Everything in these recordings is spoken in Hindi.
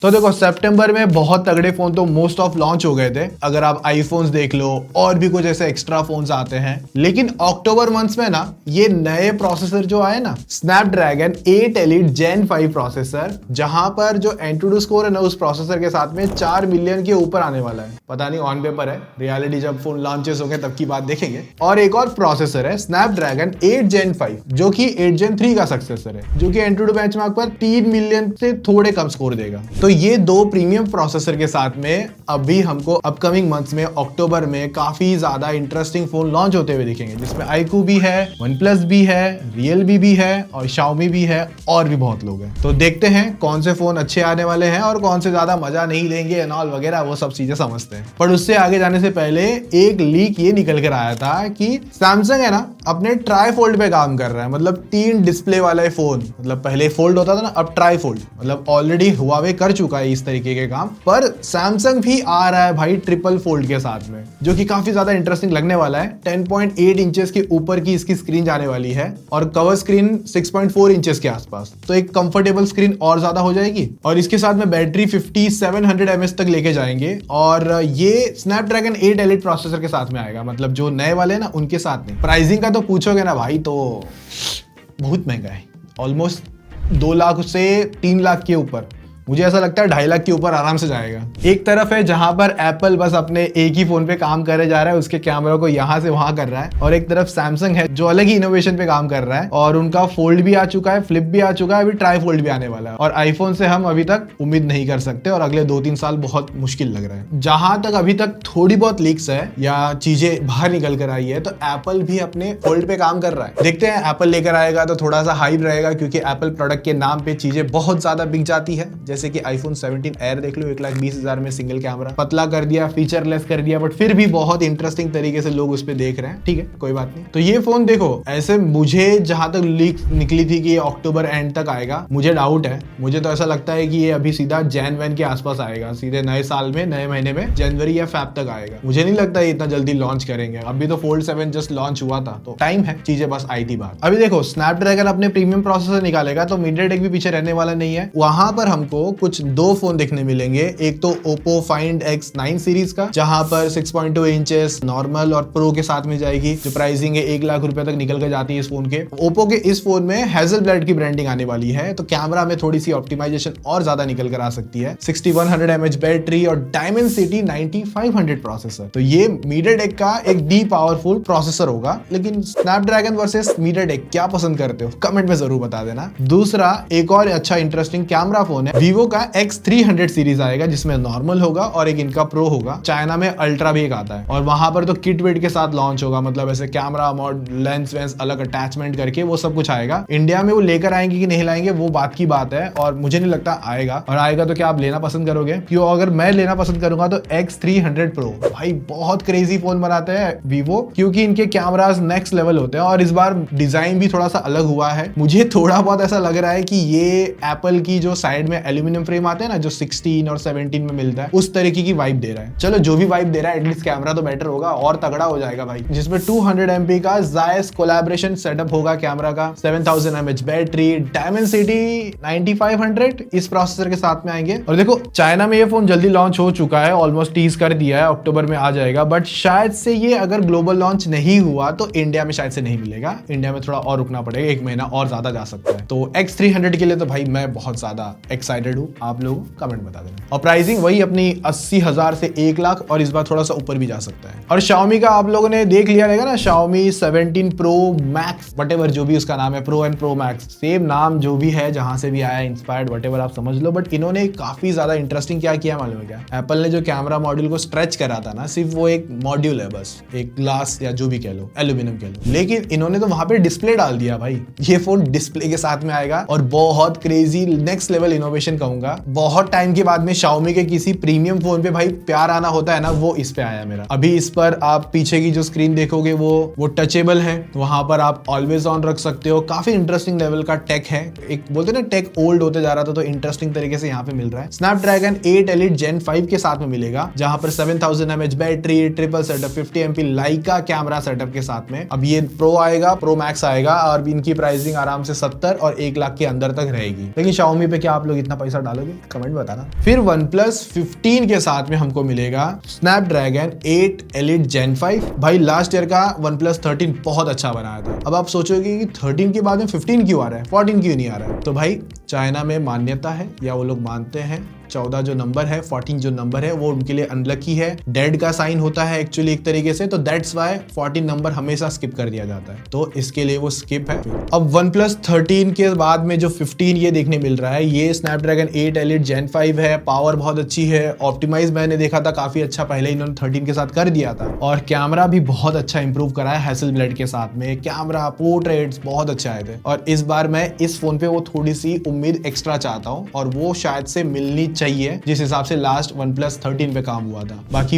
तो देखो सितंबर में बहुत तगड़े फोन तो मोस्ट ऑफ लॉन्च हो गए थे, अगर आप आईफोन्स देख लो और भी कुछ ऐसे एक्स्ट्रा फोन्स आते हैं। लेकिन अक्टूबर मंथ्स में ना ये नए प्रोसेसर जो आए ना, स्नैपड्रैगन 8 Elite Gen 5 प्रोसेसर, जहां पर जो एंट्रोडू स्कोर है ना उस प्रोसेसर के साथ में 4 मिलियन के ऊपर आने वाला है। पता नहीं ऑन पेपर है, रियलिटी जब फोन लॉन्चेस होंगे तब की बात देखेंगे। और एक और प्रोसेसर है स्नैपड्रैगन 8 Gen 5 जो कि 8 Gen 3 का सक्सेसर है, जो कि एंट्रोडू बेंचमार्क पर 3 मिलियन से थोड़े कम स्कोर देगा। तो ये दो प्रीमियम प्रोसेसर के साथ में अभी हमको अपकमिंग मंथ्स में अक्टूबर में काफी ज्यादा इंटरेस्टिंग फोन लॉन्च होते हुए दिखेंगे, जिसमें iQOO भी है, OnePlus भी है, Realme भी है और Xiaomi भी है और भी बहुत लोग हैं। तो देखते हैं कौन से फोन अच्छे आने वाले हैं और कौन से ज्यादा मजा नहीं लेंगे एंड ऑल वगैरह, वो सब चीजें समझते हैं। पर उससे आगे जाने से पहले एक लीक ये निकल कर आया था कि सैमसंग है ना अपने ट्राई फोल्ड पे काम कर रहा है, मतलब 3 डिस्प्ले वाला फोन। मतलब पहले फोल्ड होता था ना, अब ट्राई फोल्ड, मतलब ऑलरेडी हुआवे कर चुका है इस तरीके के काम, पर सैमसंग भी आ रहा है भाई ट्रिपल फोल्ड के साथ में, जो कि काफी ज्यादा इंटरेस्टिंग लगने वाला है। 10.8 इंचेस के ऊपर की इसकी स्क्रीन जाने वाली है और कवर स्क्रीन 6.4 इंचेस के आसपास, तो एक कंफर्टेबल स्क्रीन और ज्यादा हो जाएगी। और इसके साथ में बैटरी 5700 mAh तक लेके जाएंगे और ये स्नैपड्रैगन 8 Elite प्रोसेसर के साथ में आएगा, मतलब जो नए वाले हैं ना उनके साथ में। प्राइसिंग का तो पूछोगे ना भाई तो बहुत महंगा है, ऑलमोस्ट 2 लाख से 3 लाख के ऊपर। मुझे ऐसा लगता है 2.5 लाख के ऊपर आराम से जाएगा। एक तरफ है जहां पर एप्पल बस अपने एक ही फोन पे काम करे जा रहा है, उसके कैमरा को यहां से वहां कर रहा है, और एक तरफ सैमसंग है जो अलग ही इनोवेशन पे काम कर रहा है और उनका फोल्ड भी आ चुका है, फ्लिप भी आ चुका है, अभी ट्राई फोल्ड भी आने वाला है। और आईफोन से हम अभी तक उम्मीद नहीं कर सकते और अगले 2-3 साल बहुत मुश्किल लग रहा है। जहां तक अभी तक थोड़ी बहुत लीक्स है या चीजें बाहर निकल कर आई है, तो एप्पल भी अपने फोल्ड पे काम कर रहा है। देखते हैं एप्पल लेकर आएगा तो थोड़ा सा हाइप रहेगा, क्योंकि एप्पल प्रोडक्ट के नाम पे चीजें बहुत ज्यादा बिक जाती है। जैसे कि आईफोन 17 एयर देख लो, 1,20,000 में सिंगल कैमरा, पतला कर दिया, फीचरलेस कर दिया, बट फिर भी बहुत इंटरेस्टिंग तरीके से लोग उस पे देख रहे हैं। ठीक है, कोई बात नहीं। तो ये फोन देखो, ऐसे मुझे जहां तक लीक निकली थी कि ये अक्टूबर एंड तक आएगा, मुझे डाउट है। मुझे तो ऐसा लगता है कि ये अभी सीधा जैन के आसपास आएगा, सीधे नए साल में, नए महीने में, जनवरी या फेब तक आएगा। मुझे नहीं लगता ये इतना जल्दी लॉन्च करेंगे। अभी तो फोल्ड 7 जस्ट लॉन्च हुआ था, तो टाइम है, चीजें बस आई थी बात। अभी देखो स्नैपड्रैगन अपने प्रीमियम प्रोसेसर निकालेगा तो मीडियाटेक भी पीछे रहने वाला नहीं है। वहां पर हमको कुछ 2 फोन देखने मिलेंगे। एक तो Oppo Find X9 सीरीज का, जहां पर 6.2 इंचेस नॉर्मल और प्रो के साथ में जाएगी, जो प्राइसिंग है 1 लाख रुपए तक निकल कर जाती है इस फोन के। Oppo के इस फोन में Hazelblad की ब्रांडिंग आने वाली है, तो कैमरा में थोड़ी सी ऑप्टिमाइजेशन और ज्यादा निकल कर आ सकती है। 6100 mAh बैटरी और Dimensity 9500 प्रोसेसर, तो ये मीडियाटेक का एक डी पावरफुल प्रोसेसर होगा। लेकिन स्नैपड्रैगन वर्सेस मीडियाटेक क्या पसंद करते हो कमेंट में जरूर बता देना। दूसरा एक और अच्छा इंटरेस्टिंग कैमरा फोन है, Vivo का X300 सीरीज आएगा, जिसमें नॉर्मल होगा और एक इनका प्रो होगा। चाइना में अल्ट्रा भी एक आता है और वहां पर तो किट वेट के साथ लॉन्च होगा, मतलब ऐसे कैमरा मोड, लेंस वेंस अलग अटैचमेंट करके वो सब कुछ आएगा। इंडिया में वो लेकर आएंगे कि नहीं लाएंगे वो बात की बात है, और मुझे नहीं लगता आएगा। और आएगा तो क्या आप लेना पसंद करोगे? क्यों, अगर मैं लेना पसंद करूंगा तो X300 Pro भाई बहुत क्रेजी फोन बनाते हैं Vivo, क्योंकि इनके कैमरास नेक्स्ट लेवल होते हैं और इस बार डिजाइन भी थोड़ा सा अलग हुआ है। मुझे थोड़ा बहुत ऐसा लग रहा है कि ये एप्पल की जो साइड में एल्यूमिनियम फ्रेम आते हैं ना, जो 16 और 17 में मिलता है, उस तरीके की वाइब दे रहा है। चलो जो भी वाइब दे रहा है, एटलीस्ट कैमरा तो बेटर होगा और तगड़ा हो जाएगा भाई, जिसमें 200 MP का Zeiss कोलैबोरेशन सेटअप होगा कैमरा का, 7000 mAh बैटरी, Dimensity 9500 इस प्रोसेसर के साथ में आएंगे। और देखो चाइना में ये फोन जल्दी लॉन्च हो चुका है, ऑलमोस्ट टीज कर दिया है, अक्टूबर में आ जाएगा, बट शायद से ये अगर ग्लोबल लॉन्च नहीं हुआ तो इंडिया में शायद से नहीं मिलेगा। इंडिया में थोड़ा और रुकना पड़ेगा, 1 महीना और ज्यादा जा सकता है। तो X300 के लिए तो भाई मैं बहुत ज्यादा एक्साइटेड हूँ, आप लोग कमेंट बता देना। और प्राइसिंग वही अपनी 80,000 से 1 लाख, और इस बार थोड़ा सा ऊपर भी जा सकता है। और Xiaomi का आप लोगों ने देख लिया रहेगा ना, Xiaomi 17 Pro Max वटेवर जो भी उसका नाम है, Pro and Pro Max, same नाम जो भी है, जहां से भी आया, इंस्पायर्ड वटेवर आप समझ लो। बट इन्होंने काफी ज्यादा इंटरेस्टिंग क्या किया मालूम है क्या? एप्पल ने जो कैमरा मॉड्यूल को स्ट्रेच करा था ना, सिर्फ वो एक मॉड्यूल है, बस एक ग्लास या जो भी कह लो, एल्यूमिनियम कह लो, लेकिन इन्होंने तो वहां पे डिस्प्ले डाल दिया भाई। ये फोन डिस्प्ले के साथ में आएगा और बहुत क्रेजी नेक्स्ट लेवल इनोवेशन कहूंगा। बहुत टाइम के बाद में Xiaomi के किसी प्रीमियम फोन पे भाई प्यार आना होता है ना, वो इस पे आया मेरा। अभी इस पर आप पीछे की जो स्क्रीन देखोगे वो टचेबल है, वहां पर आप ऑलवेज ऑन रख सकते हो। काफी इंटरेस्टिंग लेवल का टेक है, एक बोलते ना टेक ओल्ड होते जा रहा था, तो इंटरेस्टिंग तरीके से यहाँ पे मिल रहा है। स्नैपड्रैगन 8 Elite Gen 5 के साथ में मिलेगा, जहां पर 7000 mAh battery, triple setup, 50 MP लाइका कैमरा सेटअप के साथ में। अब ये प्रो आएगा, प्रो मैक्स आएगा, और इनकी प्राइसिंग आराम से 70 और 1 लाख के अंदर तक रहेगी। लेकिन Xiaomi पे क्या आप लोग इतना पैसा पैसा डालोगे कमेंट में बताना। फिर OnePlus 15 के साथ में हमको मिलेगा Snapdragon 8 Elite Gen 5। भाई लास्ट ईयर का OnePlus 13 बहुत अच्छा बनाया था। अब आप सोचोगे कि 13 के बाद में 15 क्यों आ रहा है, 14 क्यों नहीं आ रहा है? तो भाई चाइना में मान्यता है या वो लोग मानते हैं 14 जो नंबर है, 14 जो नंबर है वो उनके लिए अनलकी है, डेड का साइन होता है एक्चुअली एक तरीके से, तो दैट्स व्हाई 14 नंबर हमेशा स्किप कर दिया जाता है, तो इसके लिए वो स्किप है। अब OnePlus 13 के बाद में जो 15 ये देखने मिल रहा है, ये Snapdragon 8 Elite Gen 5 है, पावर बहुत अच्छी है, ऑप्टिमाइज मैंने देखा था काफी अच्छा पहले इन्होंने 13 के साथ कर दिया था, और कैमरा भी बहुत अच्छा इंप्रूव करा है हैसलब्लेड के साथ में, कैमरा पोर्ट्रेट्स बहुत अच्छे आए थे। और इस बार मैं इस फोन पे वो थोड़ी सी उम्मीद एक्स्ट्रा चाहता हूँ और वो शायद से मिलनी चाहिए जिस हिसाब से लास्ट OnePlus 13 पे काम हुआ था। बाकी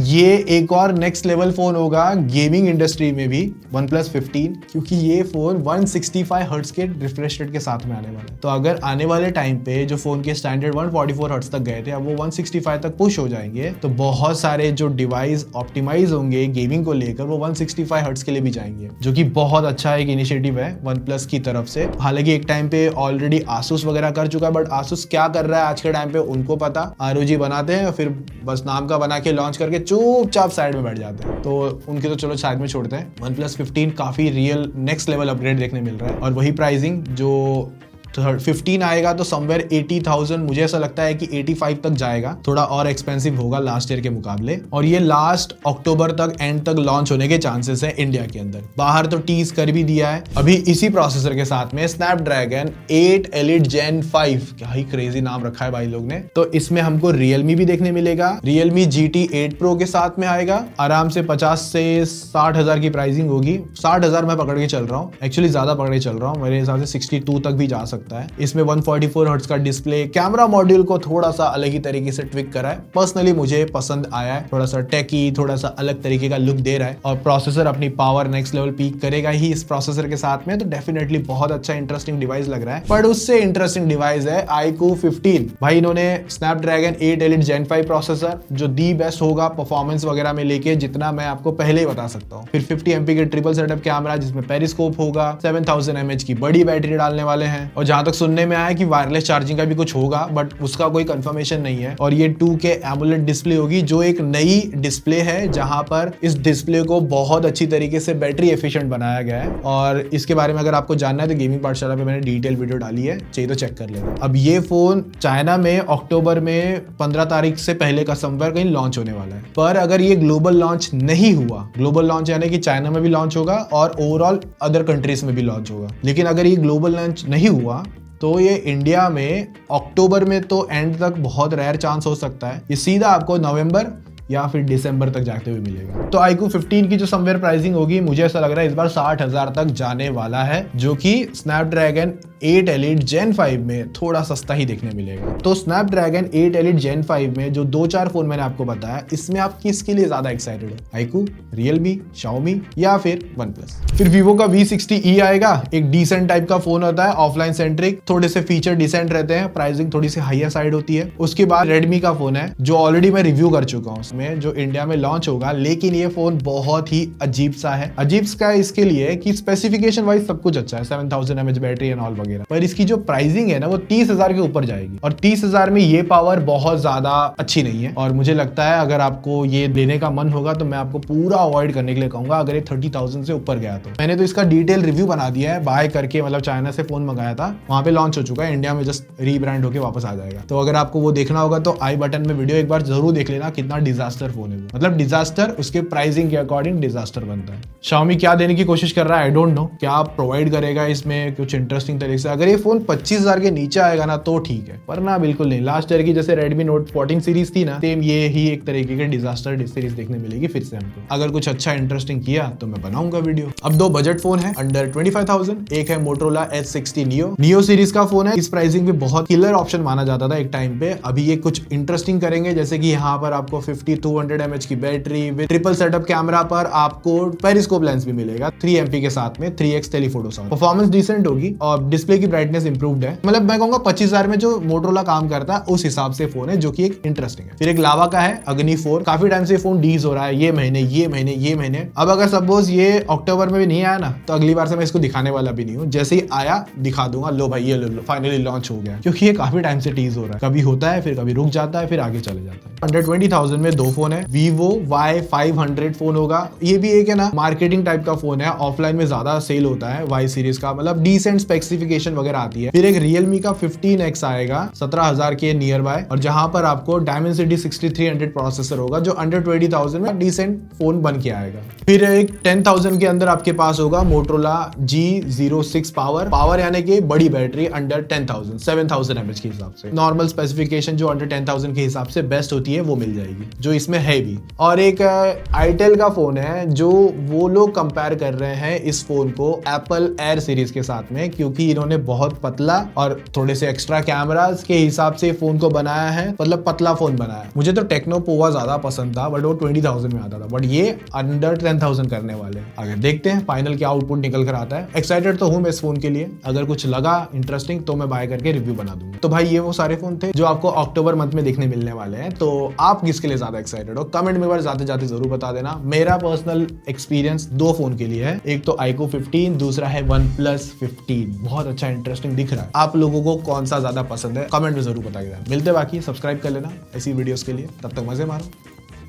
ये एक और नेक्स्ट लेवल फोन होगा गेमिंग इंडस्ट्री में भी OnePlus 15, क्योंकि ये फोन 165 हर्ट्ज के रिफ्रेश रेट के साथ में आने वाला है। तो अगर आने वाले टाइम पे जो फोन के स्टैंडर्ड 144 हर्ट्ज तक गए थे अब वो 165 तक पुश हो जाएंगे, तो बहुत सारे जो डिवाइस ऑप्टिमाइज होंगे गेमिंग को लेकर वो 165 हर्ट्ज के लिए भी जाएंगे, जो कि बहुत अच्छा एक इनिशिएटिव है OnePlus की तरफ से। हालांकि एक टाइम पे ऑलरेडी Asus वगैरह कर चुका है, बट Asus क्या कर रहा है आज के टाइम पे उनको पता, ROG बनाते हैं फिर बस नाम का बना के लॉन्च करके चुपचाप साइड में बैठ जाते हैं, तो उनके तो चलो साइड में छोड़ते हैं। OnePlus 15 काफी रियल नेक्स्ट लेवल अपग्रेड देखने मिल रहा है, और वही प्राइसिंग जो 15 आएगा तो समवेयर 80,000, मुझे ऐसा लगता है कि 85 तक जाएगा, थोड़ा और एक्सपेंसिव होगा लास्ट ईयर के मुकाबले, और ये लास्ट अक्टूबर तक एंड तक लॉन्च होने के चांसेस है इंडिया के अंदर। बाहर तो टीज कर भी दिया है अभी इसी प्रोसेसर के साथ में Snapdragon 8 Elite Gen 5, क्या ही क्रेजी नाम रखा है भाई लोग ने। तो इसमें हमको Realme भी देखने मिलेगा, Realme GT 8 Pro के साथ में आएगा, आराम से 50 से 60 हजार की प्राइसिंग होगी, 60 हजार मैं पकड़ के चल रहा हूँ, एक्चुअली ज्यादा पकड़ के चल रहा हूँ, मेरे हिसाब से 62 तक भी जा सकता है। इसमें 144 हर्ट्ज का डिस्प्ले, कैमरा मॉड्यूल को थोड़ा सा अलग ही तरीके से ट्विक करा है, पर्सनली मुझे पसंद आया है, थोड़ा सा टेकी, थोड़ा सा अलग तरीके का लुक दे रहा है, और प्रोसेसर अपनी पावर नेक्स्ट लेवल पीक करेगा ही इस प्रोसेसर के साथ में, तो डेफिनेटली बहुत अच्छा इंटरेस्टिंग डिवाइस लग रहा है। पर उससे इंटरेस्टिंग डिवाइस है iQOO 15। भाई इन्होंने Snapdragon 8 Elite Gen 5 प्रोसेसर जो दी बेस्ट होगा परफॉर्मेंस वगैरह में लेके, जितना मैं आपको पहले ही बता सकता हूँ। फिर 50 MP के ट्रिपल सेटअप कैमरा जिसमें पेरिस्कोप होगा, 7000 mAh की बड़ी बैटरी डालने वाले हैं, और जहां तक सुनने में आया कि वायरलेस चार्जिंग का भी कुछ होगा, बट उसका कोई कंफर्मेशन नहीं है। और ये 2K AMOLED डिस्प्ले होगी, जो एक नई डिस्प्ले है जहां पर इस डिस्प्ले को बहुत अच्छी तरीके से बैटरी एफिशिएंट बनाया गया है, और इसके बारे में अगर आपको जानना है तो गेमिंग पाठशाला पे मैंने डिटेल वीडियो डाली है, चाहिए तो चेक कर लेना। अब ये फोन चाइना में अक्टूबर में 15 तारीख से पहले का समवेयर कहीं लॉन्च होने वाला है, पर अगर ये ग्लोबल लॉन्च नहीं हुआ, ग्लोबल लॉन्च यानी कि चाइना में भी लॉन्च होगा और ओवरऑल अदर कंट्रीज में भी लॉन्च होगा, लेकिन अगर ये ग्लोबल लॉन्च नहीं हुआ तो ये इंडिया में अक्टूबर में तो एंड तक बहुत रेयर चांस हो सकता है, ये सीधा आपको नवंबर या फिर दिसंबर तक जाते हुए मिलेगा। तो iQOO 15 की जो समवेयर प्राइसिंग होगी, मुझे ऐसा लग रहा है इस बार 60,000 तक जाने वाला है, जो कि Snapdragon 8 Elite Gen 5 में थोड़ा सस्ता ही देखने मिलेगा। तो Snapdragon 8 Elite Gen 5 में जो 2-4 फोन मैंने आपको बताया, इसमें आप किसके लिए ज्यादा एक्साइटेड हो? iQOO, Realme, Xiaomi या फिर OnePlus? फिर Vivo का V60e आएगा, एक डिसेंट टाइप का फोन होता है, ऑफलाइन सेंट्रिक, थोड़े से फीचर डिसेंट रहते हैं, प्राइसिंग थोड़ी सी हायर साइड होती है। उसके बाद Redmi का फोन है जो ऑलरेडी मैं रिव्यू कर चुका हूँ, में जो इंडिया में लॉन्च होगा, लेकिन ये फोन बहुत ही अजीब सा है। अजीब सा इसके लिए कि स्पेसिफिकेशन वाइज सब कुछ अच्छा है, 7000 mAh बैटरी एंड ऑल वगैरह, पर इसकी जो प्राइसिंग है ना वो 30,000 के ऊपर जाएगी, और 30,000 में ये पावर बहुत ज्यादा अच्छी नहीं है, और मुझे लगता है अगर आपको ये लेने का मन होगा तो मैं आपको पूरा अवॉइड करने के लिए कहूंगा अगर ये 30,000 से ऊपर गया तो। मैंने तो इसका डिटेल रिव्यू बना दिया है, बाय करके, मतलब चाइना से फोन मंगाया था, वहां पे लॉन्च हो चुका है, इंडिया में जस्ट रीब्रांड होकर वापस आ जाएगा। तो अगर आपको वो देखना होगा तो आई बटन में वीडियो एक बार जरूर देख लेना, कितना डिजास्टर फोन है, मतलब डिजास्टर उसके प्राइसिंग के अकॉर्डिंग डिजास्टर बनता है। Xiaomi क्या देने की कोशिश कर रहा है आई डोंट नो, क्या प्रोवाइड करेगा इसमें कुछ इंटरेस्टिंग तरीके से। अगर ये फोन 25,000 के नीचे आएगा ना तो ठीक है, पर ना बिल्कुल नहीं। लास्ट ईयर की जैसे Redmi Note 14 सीरीज थी ना, सेम ये ही एक तरीके के डिजास्टर सीरीज देखने मिलेगी फिर से हमको। अगर कुछ अच्छा इंटरेस्टिंग किया तो मैं बनाऊंगा वीडियो। अब दो बजट फोन है अंडर 25,000, एक है Motorola H60 Neo सीरीज का फोन है। इस प्राइसिंग पे बहुत किलर ऑप्शन माना जाता था एक टाइम पे, अभी ये कुछ इंटरेस्टिंग करेंगे, जैसे कि यहाँ पर आपको 5200 mAh की battery with triple setup camera पर आपको पेरिस्कोप लेंस भी मिलेगा, 3 MP के साथ में 3x telephoto sound, performance decent होगी, और डिस्प्ले की ब्राइटनेस इंप्रूव्ड है, मतलब मैं कहूंगा 25,000 में जो मोटरोला काम करता है उस हिसाब से फोन है, जो कि एक इंटरेस्टिंग है। फिर एक लावा का है अग्नि 4, काफी टाइम से फोन डीज हो रहा है, ये महीने। अब अगर सपोज ये अक्टूबर में भी नहीं आया ना, तो अगली बार से मैं इसको दिखाने वाला भी नहीं हूँ, जैसे ही आया दिखा दूंगा, लो भाई ये लो फाइनली लॉन्च हो गया, क्योंकि ये काफी टाइम से टीज हो रहा है, कभी होता है फिर कभी रुक जाता है फिर आगे चले जाता है। 120,000 में दो फोन है, Vivo Y500 फोन होगा, ये भी एक है ना मार्केटिंग टाइप का फोन है, ऑफलाइन में ज्यादा सेल होता है Y सीरीज का, मतलब डिसेंट स्पेसिफिकेशन वगैरह आती है। फिर एक Realme का 15X आएगा 17,000 के नियर बाय, और जहां पर आपको Dimensity 6300 प्रोसेसर होगा, जो अंडर 20,000 में डिसेंट फोन बन के आएगा। फिर एक 10,000 के अंदर आपके पास होगा Motorola G06 पावर यानी कि बड़ी बैटरी, अंडर 10,000 7,000 mAh के हिसाब से, नॉर्मल स्पेसिफिकेशन जो अंडर 10,000 के हिसाब से बेस्ट होती है वो मिल जाएगी, जो इसमें है भी। और एक आईटेल का फोन है, जो वो लोग कंपेयर कर रहे हैं इस फोन को एप्पल एयर सीरीज के साथ में, क्योंकि इन्होंने बहुत पतला और थोड़े से एक्स्ट्रा कैमरास के हिसाब से फोन को बनाया है, मतलब पतला फोन बनाया है। मुझे तो टेक्नो पोवा ज्यादा पसंद था, बट वो 20,000 में आता था, बट ये अंडर 10,000 करने वाले हैं। आगे देखते हैं फाइनल क्या आउटपुट निकल कर आता है। एक्साइटेड तो हूं मैं इस फोन के लिए, अगर कुछ लगा इंटरेस्टिंग तो मैं बाय करके रिव्यू बना दूंगा। तो भाई ये वो सारे फोन थे जो आपको अक्टूबर मंथ में देखने मिलने वाले हैं। तो आप किसके लिए ज्यादा एक्साइटेड हो, कमेंट में एक बार जाते जाते जरूर बता देना। मेरा पर्सनल एक्सपीरियंस दो फोन के लिए है, एक तो iQOO 15, दूसरा है OnePlus 15। बहुत अच्छा इंटरेस्टिंग दिख रहा है। आप लोगों को कौन सा ज्यादा पसंद है कमेंट में जरूर बताइएगा। मिलते बाकी, सब्सक्राइब कर लेना ऐसी वीडियोस के लिए। तब तक मजे मारो,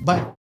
बाय।